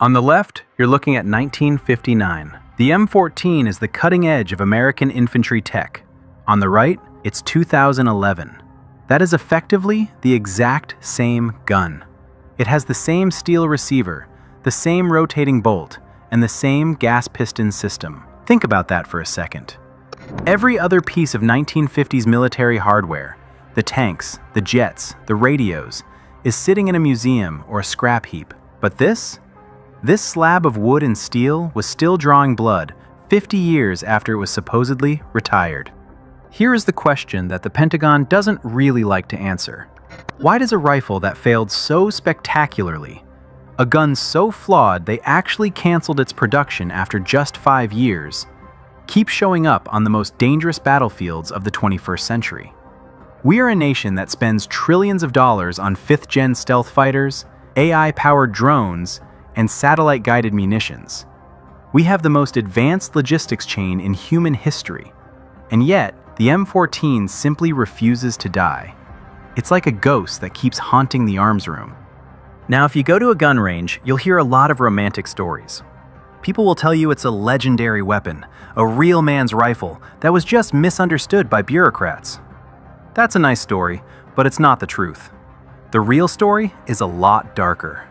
On the left, you're looking at 1959. The M14 is the cutting edge of American infantry tech. On the right, it's 2011. That is effectively the exact same gun. It has the same steel receiver, the same rotating bolt, and the same gas piston system. Think about that for a second. Every other piece of 1950s military hardware, the tanks, the jets, the radios, is sitting in a museum or a scrap heap. But this slab of wood and steel was still drawing blood 50 years after it was supposedly retired. Here is the question that the Pentagon doesn't really like to answer. Why does a rifle that failed so spectacularly, a gun so flawed they actually canceled its production after just 5 years, keep showing up on the most dangerous battlefields of the 21st century? We are a nation that spends trillions of dollars on 5th-gen stealth fighters, AI-powered drones, and satellite-guided munitions. We have the most advanced logistics chain in human history, and yet the M14 simply refuses to die. It's like a ghost that keeps haunting the arms room. Now, if you go to a gun range, you'll hear a lot of romantic stories. People will tell you it's a legendary weapon, a real man's rifle that was just misunderstood by bureaucrats. That's a nice story, but it's not the truth. The real story is a lot darker.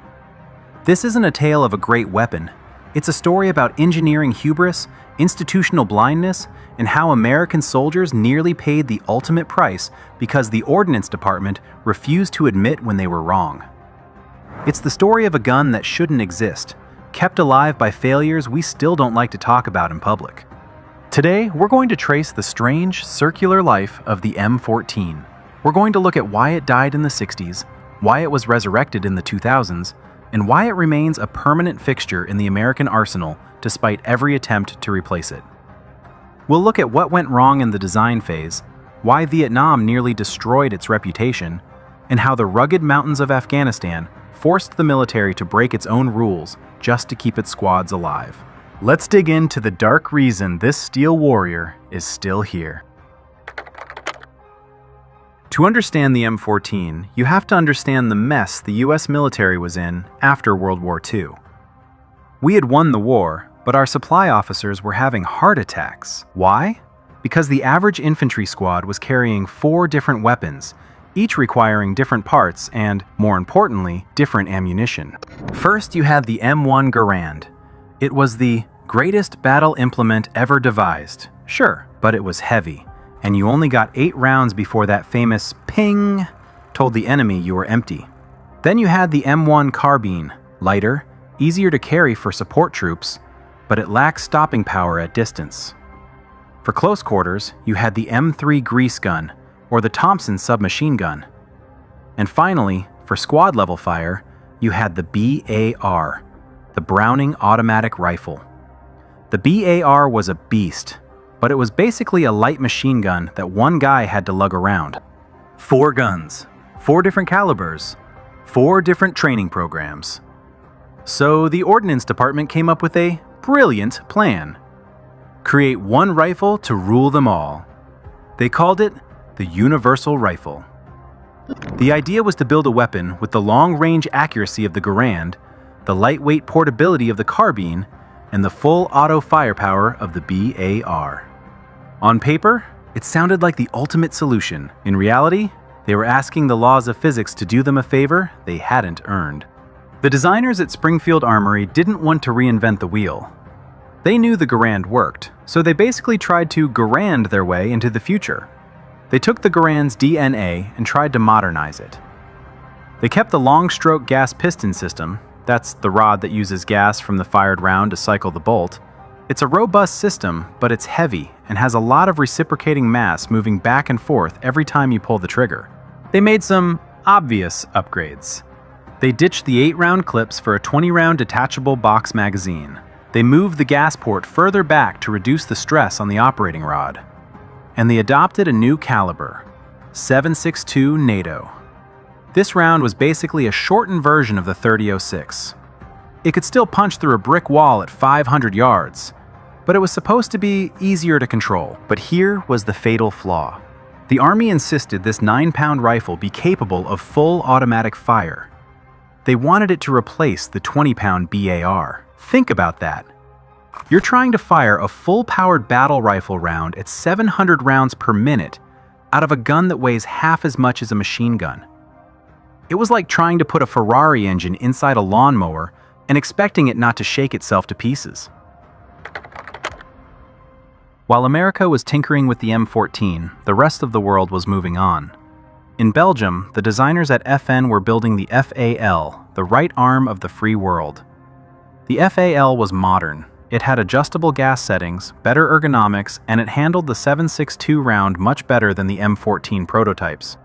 This isn't a tale of a great weapon. It's a story about engineering hubris, institutional blindness, and how American soldiers nearly paid the ultimate price because the Ordnance Department refused to admit when they were wrong. It's the story of a gun that shouldn't exist, kept alive by failures we still don't like to talk about in public. Today, we're going to trace the strange, circular life of the M14. We're going to look at why it died in the 60s, why it was resurrected in the 2000s, and why it remains a permanent fixture in the American arsenal despite every attempt to replace it. We'll look at what went wrong in the design phase, why Vietnam nearly destroyed its reputation, and how the rugged mountains of Afghanistan forced the military to break its own rules just to keep its squads alive. Let's dig into the dark reason this steel warrior is still here. To understand the M14, you have to understand the mess the US military was in after World War II. We had won the war, but our supply officers were having heart attacks. Why? Because the average infantry squad was carrying 4 different weapons, each requiring different parts and, more importantly, different ammunition. First, you had the M1 Garand. It was the greatest battle implement ever devised. Sure, but it was heavy, and you only got 8 rounds before that famous ping told the enemy you were empty. Then you had the M1 Carbine, lighter, easier to carry for support troops, but it lacks stopping power at distance. For close quarters, you had the M3 grease gun, or the Thompson submachine gun. And finally, for squad-level fire, you had the BAR, the Browning automatic rifle. The BAR was a beast, but it was basically a light machine gun that one guy had to lug around. 4 guns, 4 different calibers, 4 different training programs. So the Ordnance Department came up with a brilliant plan. Create one rifle to rule them all. They called it the Universal Rifle. The idea was to build a weapon with the long-range accuracy of the Garand, the lightweight portability of the Carbine, and the full auto firepower of the BAR. On paper, it sounded like the ultimate solution. In reality, they were asking the laws of physics to do them a favor they hadn't earned. The designers at Springfield Armory didn't want to reinvent the wheel. They knew the Garand worked, so they basically tried to Garand their way into the future. They took the Garand's DNA and tried to modernize it. They kept the long-stroke gas piston system, that's the rod that uses gas from the fired round to cycle the bolt. It's a robust system, but it's heavy and has a lot of reciprocating mass moving back and forth every time you pull the trigger. They made some obvious upgrades. They ditched the 8-round clips for a 20-round detachable box magazine. They moved the gas port further back to reduce the stress on the operating rod. And they adopted a new caliber, 7.62 NATO. This round was basically a shortened version of the 30-06. It could still punch through a brick wall at 500 yards, but it was supposed to be easier to control. But here was the fatal flaw. The Army insisted this 9-pound rifle be capable of full automatic fire. They wanted it to replace the 20-pound BAR. Think about that. You're trying to fire a full-powered battle rifle round at 700 rounds per minute out of a gun that weighs half as much as a machine gun. It was like trying to put a Ferrari engine inside a lawnmower and expecting it not to shake itself to pieces. While America was tinkering with the M14, the rest of the world was moving on. In Belgium, the designers at FN were building the FAL, the right arm of the free world. The FAL was modern. It had adjustable gas settings, better ergonomics, and it handled the 7.62 round much better than the M14 prototypes.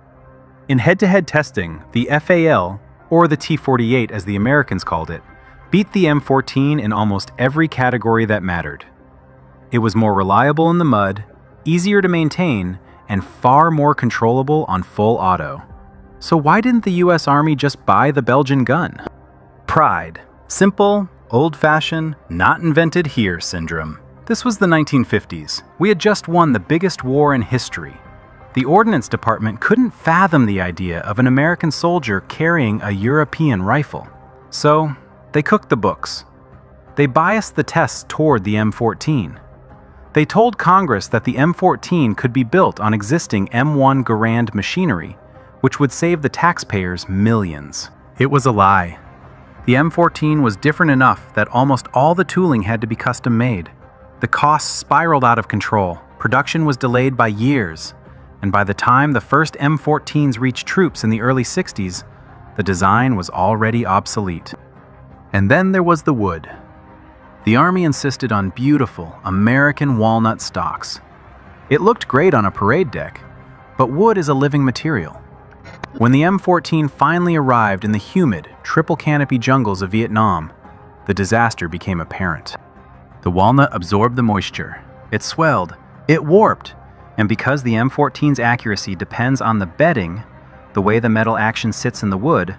In head-to-head testing, the FAL, or the T-48 as the Americans called it, beat the M14 in almost every category that mattered. It was more reliable in the mud, easier to maintain, and far more controllable on full auto. So why didn't the US Army just buy the Belgian gun? Pride. Simple, old-fashioned, not invented here syndrome. This was the 1950s. We had just won the biggest war in history. The Ordnance Department couldn't fathom the idea of an American soldier carrying a European rifle. So, they cooked the books. They biased the tests toward the M14. They told Congress that the M14 could be built on existing M1 Garand machinery, which would save the taxpayers millions. It was a lie. The M14 was different enough that almost all the tooling had to be custom-made. The costs spiraled out of control, production was delayed by years, and by the time the first M14s reached troops in the early 60s, the design was already obsolete. And then there was the wood. The Army insisted on beautiful American walnut stocks. It looked great on a parade deck, but wood is a living material. When the M14 finally arrived in the humid, triple canopy jungles of Vietnam, the disaster became apparent. The walnut absorbed the moisture, it swelled, it warped, and because the M14's accuracy depends on the bedding, the way the metal action sits in the wood,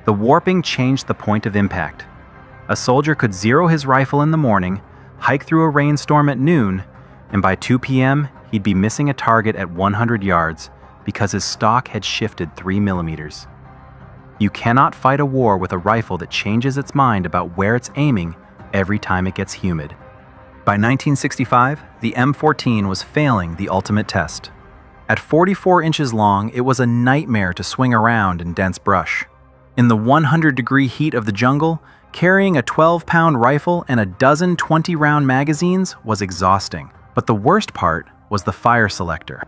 the warping changed the point of impact. A soldier could zero his rifle in the morning, hike through a rainstorm at noon, and by 2 p.m., he'd be missing a target at 100 yards because his stock had shifted 3 millimeters. You cannot fight a war with a rifle that changes its mind about where it's aiming every time it gets humid. By 1965, the M14 was failing the ultimate test. At 44 inches long, it was a nightmare to swing around in dense brush. In the 100-degree heat of the jungle, carrying a 12-pound rifle and a dozen 20-round magazines was exhausting. But the worst part was the fire selector.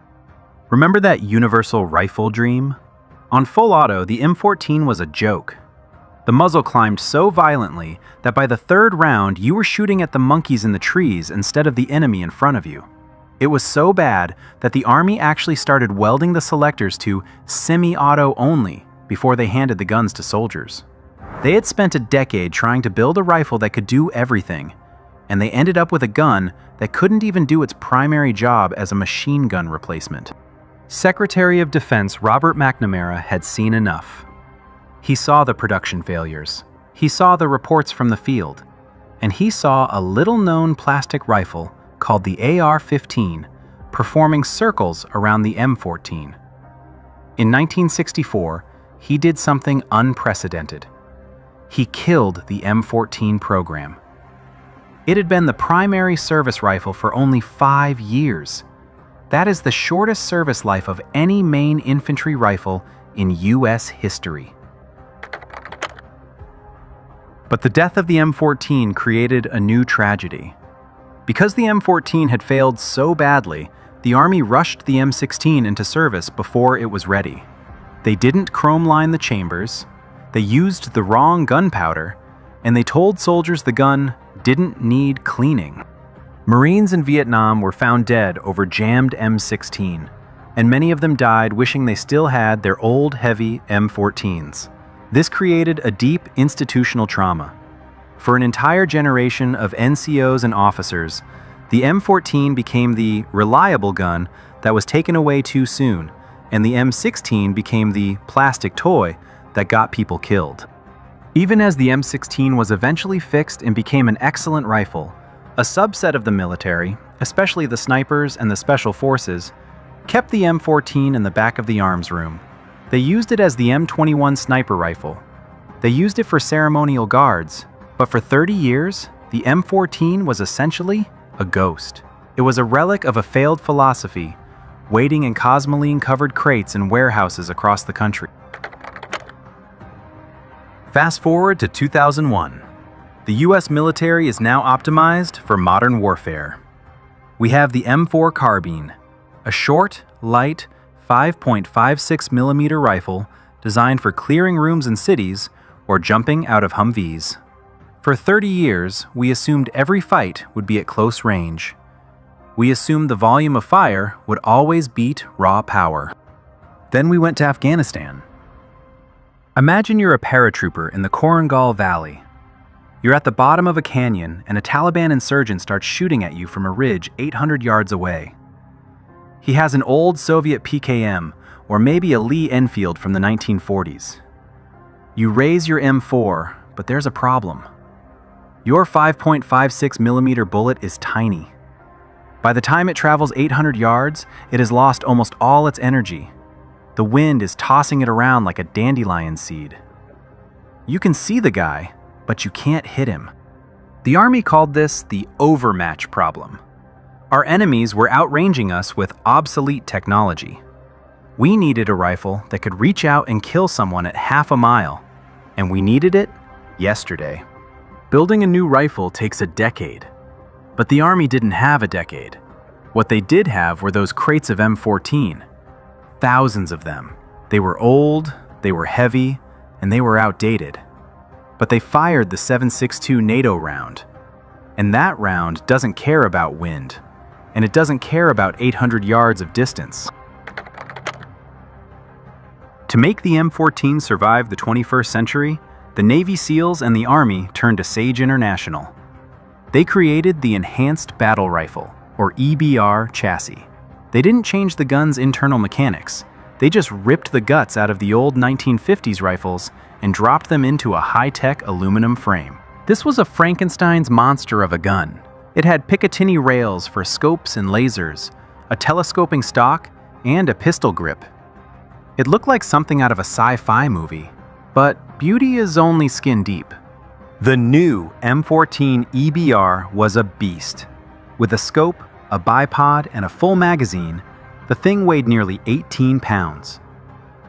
Remember that universal rifle dream? On full auto, the M14 was a joke. The muzzle climbed so violently that by the third round, you were shooting at the monkeys in the trees instead of the enemy in front of you. It was so bad that the Army actually started welding the selectors to semi-auto only before they handed the guns to soldiers. They had spent a decade trying to build a rifle that could do everything, and they ended up with a gun that couldn't even do its primary job as a machine gun replacement. Secretary of Defense Robert McNamara had seen enough. He saw the production failures, he saw the reports from the field, and he saw a little-known plastic rifle called the AR-15 performing circles around the M14. In 1964, he did something unprecedented. He killed the M14 program. It had been the primary service rifle for only 5 years. That is the shortest service life of any main infantry rifle in U.S. history. But the death of the M14 created a new tragedy. Because the M14 had failed so badly, the Army rushed the M16 into service before it was ready. They didn't chrome-line the chambers, they used the wrong gunpowder, and they told soldiers the gun didn't need cleaning. Marines in Vietnam were found dead over jammed M16, and many of them died wishing they still had their old, heavy M14s. This created a deep institutional trauma. For an entire generation of NCOs and officers, the M14 became the reliable gun that was taken away too soon, and the M16 became the plastic toy that got people killed. Even as the M16 was eventually fixed and became an excellent rifle, a subset of the military, especially the snipers and the special forces, kept the M14 in the back of the arms room. They used it as the M21 sniper rifle. They used it for ceremonial guards, but for 30 years, the M14 was essentially a ghost. It was a relic of a failed philosophy, waiting in cosmoline-covered crates in warehouses across the country. Fast forward to 2001. The US military is now optimized for modern warfare. We have the M4 Carbine, a short, light, 5.56mm rifle designed for clearing rooms in cities or jumping out of Humvees. For 30 years, we assumed every fight would be at close range. We assumed the volume of fire would always beat raw power. Then we went to Afghanistan. Imagine you're a paratrooper in the Korangal Valley. You're at the bottom of a canyon and a Taliban insurgent starts shooting at you from a ridge 800 yards away. He has an old Soviet PKM or maybe a Lee Enfield from the 1940s. You raise your M4, but there's a problem. Your 5.56mm bullet is tiny. By the time it travels 800 yards, it has lost almost all its energy. The wind is tossing it around like a dandelion seed. You can see the guy, but you can't hit him. The Army called this the Overmatch problem. Our enemies were outranging us with obsolete technology. We needed a rifle that could reach out and kill someone at half a mile, and we needed it yesterday. Building a new rifle takes a decade, but the Army didn't have a decade. What they did have were those crates of M14. Thousands of them. They were old, they were heavy, and they were outdated. But they fired the 7.62 NATO round, and that round doesn't care about wind, and it doesn't care about 800 yards of distance. To make the M14 survive the 21st century, the Navy SEALs and the Army turned to Sage International. They created the Enhanced Battle Rifle, or EBR chassis. They didn't change the gun's internal mechanics. They just ripped the guts out of the old 1950s rifles and dropped them into a high-tech aluminum frame. This was a Frankenstein's monster of a gun. It had Picatinny rails for scopes and lasers, a telescoping stock, and a pistol grip. It looked like something out of a sci-fi movie, but beauty is only skin deep. The new M14 EBR was a beast. With a scope, a bipod, and a full magazine, the thing weighed nearly 18 pounds.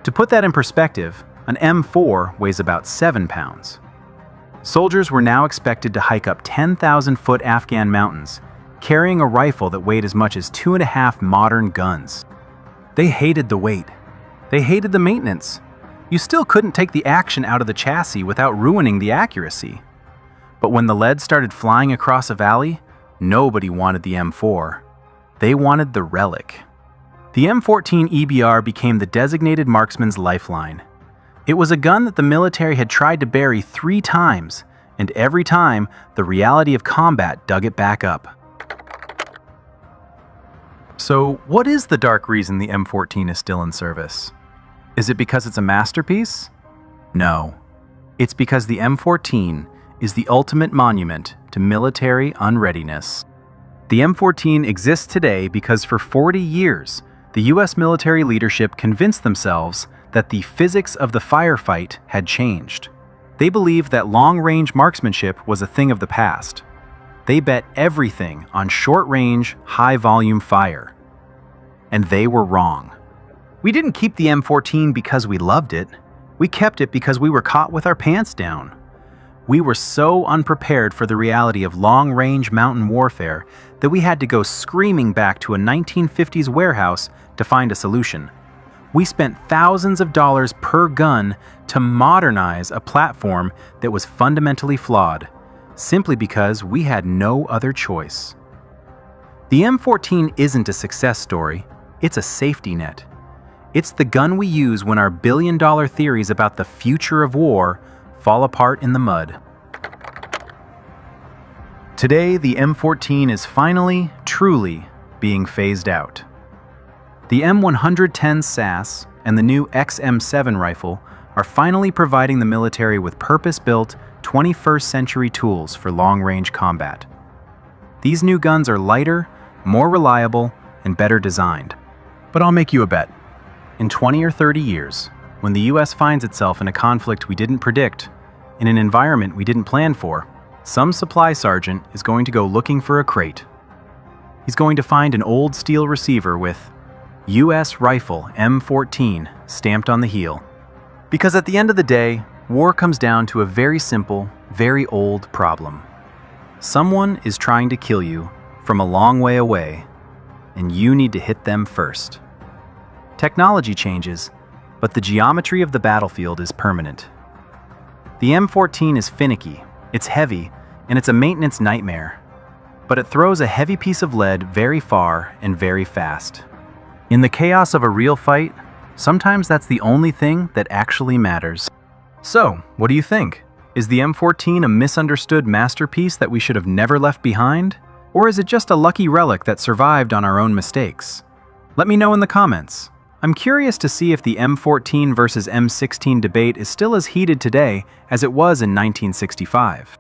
To put that in perspective, an M4 weighs about 7 pounds. Soldiers were now expected to hike up 10,000-foot Afghan mountains, carrying a rifle that weighed as much as 2.5 modern guns. They hated the weight. They hated the maintenance. You still couldn't take the action out of the chassis without ruining the accuracy. But when the lead started flying across a valley, nobody wanted the M4. They wanted the Relic. The M14 EBR became the designated marksman's lifeline. It was a gun that the military had tried to bury 3 times, and every time, the reality of combat dug it back up. So, what is the dark reason the M14 is still in service? Is it because it's a masterpiece? No. It's because the M14 is the ultimate monument to military unreadiness. The M14 exists today because for 40 years, the US military leadership convinced themselves that the physics of the firefight had changed. They believed that long-range marksmanship was a thing of the past. They bet everything on short-range, high-volume fire. And they were wrong. We didn't keep the M14 because we loved it. We kept it because we were caught with our pants down. We were so unprepared for the reality of long-range mountain warfare that we had to go screaming back to a 1950s warehouse to find a solution. We spent thousands of dollars per gun to modernize a platform that was fundamentally flawed, simply because we had no other choice. The M14 isn't a success story, it's a safety net. It's the gun we use when our billion-dollar theories about the future of war fall apart in the mud. Today, the M14 is finally, truly, being phased out. The M110 SAS and the new XM7 rifle are finally providing the military with purpose-built, 21st century tools for long-range combat. These new guns are lighter, more reliable, and better designed. But I'll make you a bet. In 20 or 30 years, when the US finds itself in a conflict we didn't predict, in an environment we didn't plan for, some supply sergeant is going to go looking for a crate. He's going to find an old steel receiver with U.S. Rifle M14 stamped on the heel. Because at the end of the day, war comes down to a very simple, very old problem. Someone is trying to kill you from a long way away, and you need to hit them first. Technology changes, but the geometry of the battlefield is permanent. The M14 is finicky, it's heavy, and it's a maintenance nightmare. But it throws a heavy piece of lead very far and very fast. In the chaos of a real fight, sometimes that's the only thing that actually matters. So, what do you think? Is the M14 a misunderstood masterpiece that we should have never left behind? Or is it just a lucky relic that survived on our own mistakes? Let me know in the comments. I'm curious to see if the M14 versus M16 debate is still as heated today as it was in 1965.